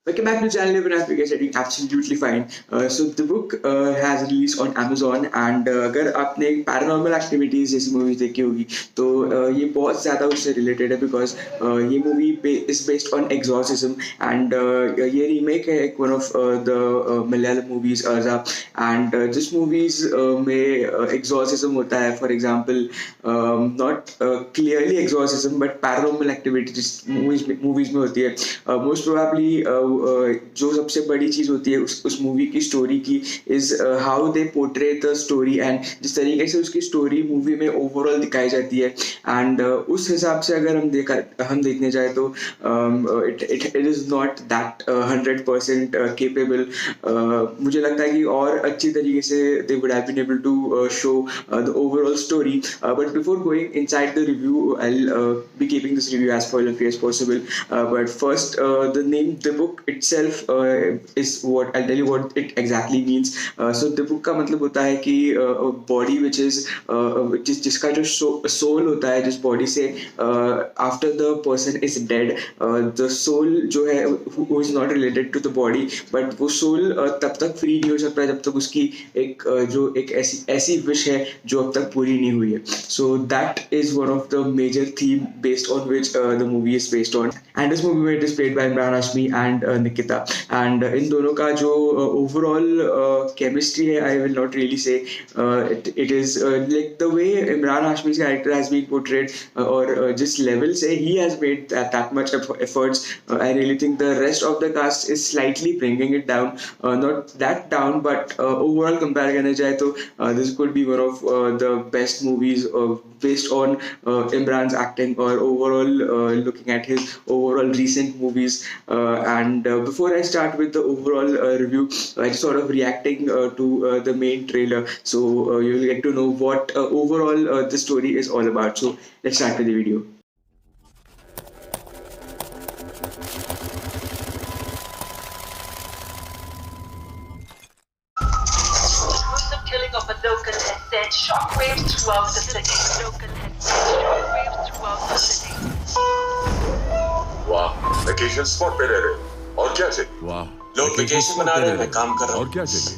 Welcome back to the channel. Everyone, you guys are doing absolutely fine. So the book has released on Amazon and अगर आपने paranormal activities जैसी movies देखी होगी तो ये बहुत ज़्यादा उससे रिलेटेड है बिकॉज ये movie is based on exorcism and ये रीमेक है एक one of the Malayalam movies अर्जा एंड जिस मूवीज में एग्जॉर्सिज्म होता है for example not clearly exorcism but paranormal activities movies में होती है मोस्ट प्रोबेबली जो सबसे बड़ी चीज होती है उस मूवी की स्टोरी की is how they portray the story and जिस तरीके से उसकी स्टोरी मूवी में ओवरऑल दिखाई जाती है एंड उस हिसाब से अगर हम देखने जाए तो it is not that 100% capable मुझे लगता है कि और अच्छी तरीके से they would have been able to show the overall story but before going inside the review I will be keeping this review as spoiler free as possible but first the name the book itself is what I'll tell you what it exactly means so the book का मतलब होता है कि body which is जिसका जो soul होता है जिस body से after the person is dead the soul जो है who is not related to the body but वो soul तब तक free नहीं हो सकता है जब तक उसकी एक ऐसी wish है जो अब तक पूरी नहीं हुई है so that is one of the major theme based on which the movie is based on and this movie it is played by Imran Hashmi and Nikita and इन दोनों का जो overall chemistry है I will not really say it is like the way Imran Hashmi's character has been portrayed और जिस level से he has made that much efforts I really think the rest of the cast is slightly bringing it down not that down but overall compare करने जाए तो this could be one of the best movies based on Imran's acting or overall looking at his overall recent movies and before I start with the overall review I just sort of reacting to the main trailer so you'll get to know what overall the story is all about so let's start with the video. Of a local has sent shockwaves throughout the city. Local has sent shockwaves throughout the city. वाह vacation spot पे रह रहे हो और क्या चाहिए वाह लोग वेकेशन मना रहे हैं मैं काम कर रहा हूँ और क्या चाहिए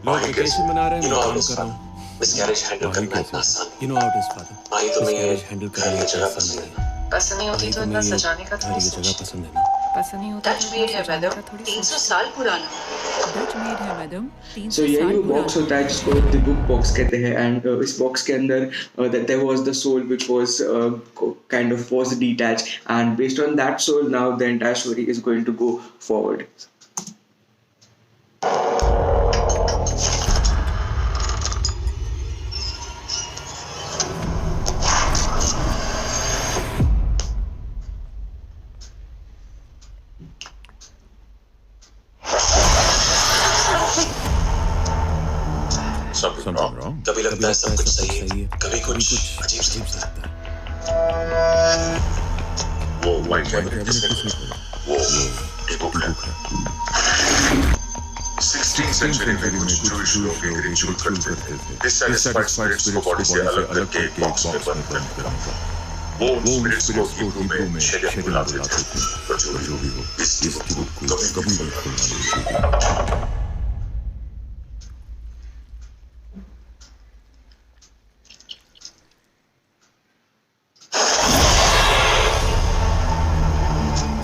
लोग वेकेशन मना रहे हैं मैं काम कर रहा हूँ मिसकैरेज हैंडल करना इतना आसान you know how it is father Mahi तुम्हें ये हैंडल घर करना में जगह पसंद पसंद नहीं है पसंद नहीं होती तो इतना सजाने का घर थोड़ी की जगह पसंद है ना पसंद नहीं होता Dutch made है मैडम 300 साल पुराना. डच मेड है मैडम 300 So ये साल जो पुराना बॉक्स होता है जिसको the book box कहते हैं and इस बॉक्स के अंदर that there was the soul which was kind of was detached and based on that soul now the entire story is going to go forward. Something wrong? कभी लगता है सब कुछ सही है कभी कुछ अजीब सा लगता है वो वाइट कैबिनेट किसने खोला वो एक बुक है 16th century में कुछ जूश लोग एक रिचुअल करते थे डिससैटिस्फाइड स्पिरिट्स को बॉडी से अलग करके एक बॉक्स में बंद करने का वो स्पिरिट्स को हिब्रू में शेडन बुलाते थे पर जो भी हो इसकी बुक को कभी भी खोलना नहीं चाहिए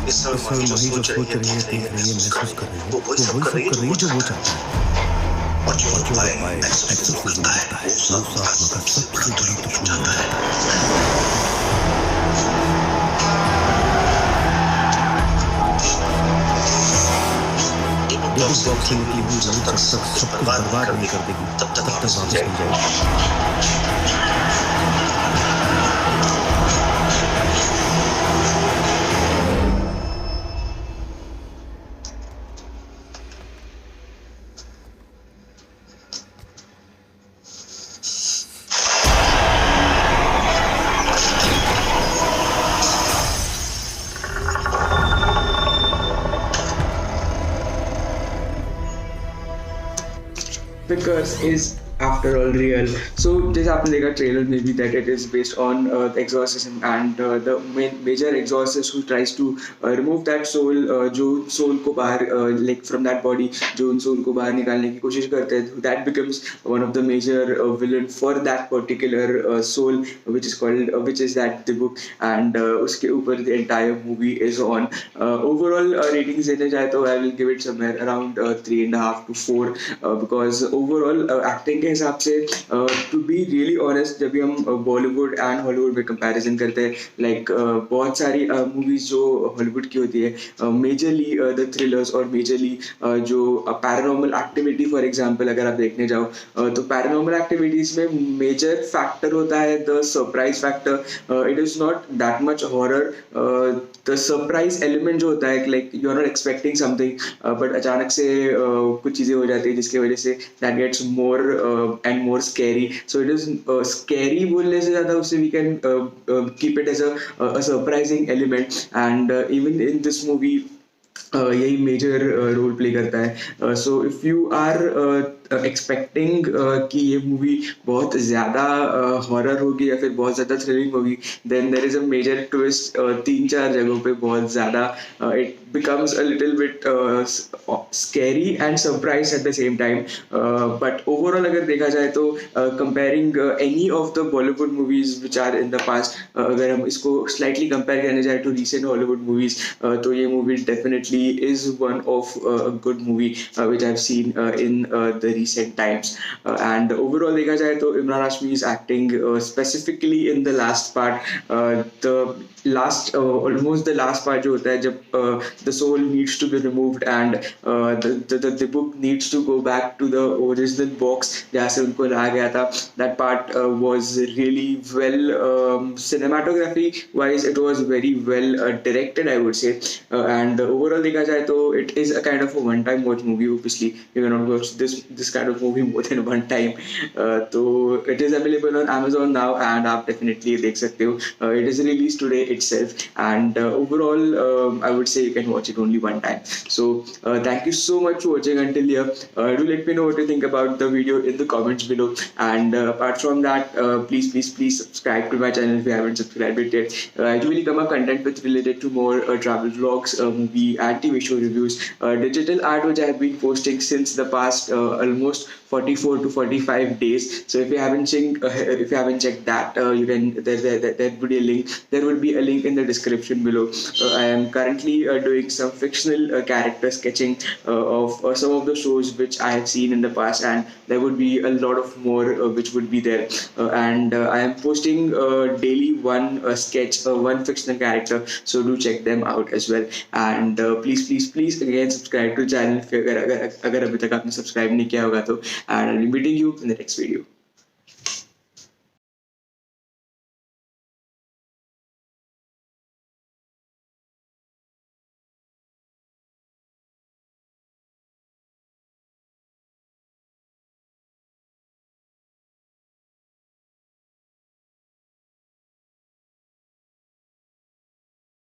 इस समय माही जो सोच रही है देख रही है महसूस कर रही है वो वही सब कर रही है जो वो चाहती है और जो उपाय एक्सेप्ट करता है वो आत्मा का सबसे बड़ा दुश्मन होता है जब इस बॉक्स से निकली हुई जब तक सब कुछ बर्बाद नहीं कर देगी तब तक वापस नहीं जाएगी The curse is after all real. So जैसे आपने देखा ट्रेलर में भी that it is based on the exorcism and the major exorcist who tries to remove that soul, जो soul को बाहर like from that body, जो उन soul को बाहर निकालने की कोशिश करते हैं, that becomes one of the major villain for that particular soul, which is that the book, and उसके ऊपर the entire movie is on. Overall ratings देने जाए तो I will give it somewhere around 3.5 to 4 because overall acting के हिसाब से to be really honest जब भी हम बॉलीवुड एंड हॉलीवुड में कंपैरिजन करते हैं लाइक बहुत सारी मूवीज जो हॉलीवुड की होती है मेजरली द थ्रिलर्स और मेजरली जो पैरानॉर्मल एक्टिविटी फॉर एग्जांपल अगर आप देखने जाओ तो पैरानॉर्मल एक्टिविटीज में मेजर फैक्टर होता है the surprise factor. It is not that much horror. The surprise element जो होता है like you are not expecting something but अचानक से कुछ चीज़ें हो जाती है जिसकी वजह से that gets more and more scary. So it is scary बोलने से ज़्यादा उससे we can keep it as a surprising element and even in this movie यही मेजर रोल प्ले करता है. So if you are expecting कि ये movie बहुत ज़्यादा हॉरर होगी या फिर बहुत ज़्यादा थ्रिलिंग होगी then there is a major twist 3-4 जगहों पे बहुत ज़्यादा it becomes a little bit scary and surprised at the same time. But overall अगर देखा जाए तो comparing any of the Bollywood movies which are in the past, अगर हम इसको slightly compare करने जाए to recent Hollywood movies, तो ये movie definitely is one of a good movie which I've seen in the recent times. And overall देखा जाए तो Imran Hashmi's acting specifically in the last part, almost the last part जो होता है जब the soul needs to be removed and the book needs to go back to the original box जहाँ से उनको लाया गया था. That part was really well cinematography wise it was very well directed I would say. And overall देखा जाए तो it is a kind of a one time watch movie. Obviously you cannot watch this kind of movie more than one time. तो it is available on Amazon now and आप definitely देख सकते हो. It is released today itself and overall I would say you can watch it only one time. So thank you so much for watching until here. Do let me know what you think about the video in the comments below, and apart from that please subscribe to my channel if you haven't subscribed it yet. I usually come up content with related to more travel vlogs, movie and TV show reviews, digital art which I have been posting since the past almost 44 to 45 days. So if you haven't checked that, you can there would be a link. There would be a link in the description below. I am currently doing some fictional character sketching of some of the shows which I have seen in the past, and there would be a lot of more which would be there. And I am posting daily one sketch, one fictional character. So do check them out as well. And please again subscribe to the channel अगर अभी तक आपने subscribe नहीं किया होगा तो. And I'll be meeting you in the next video.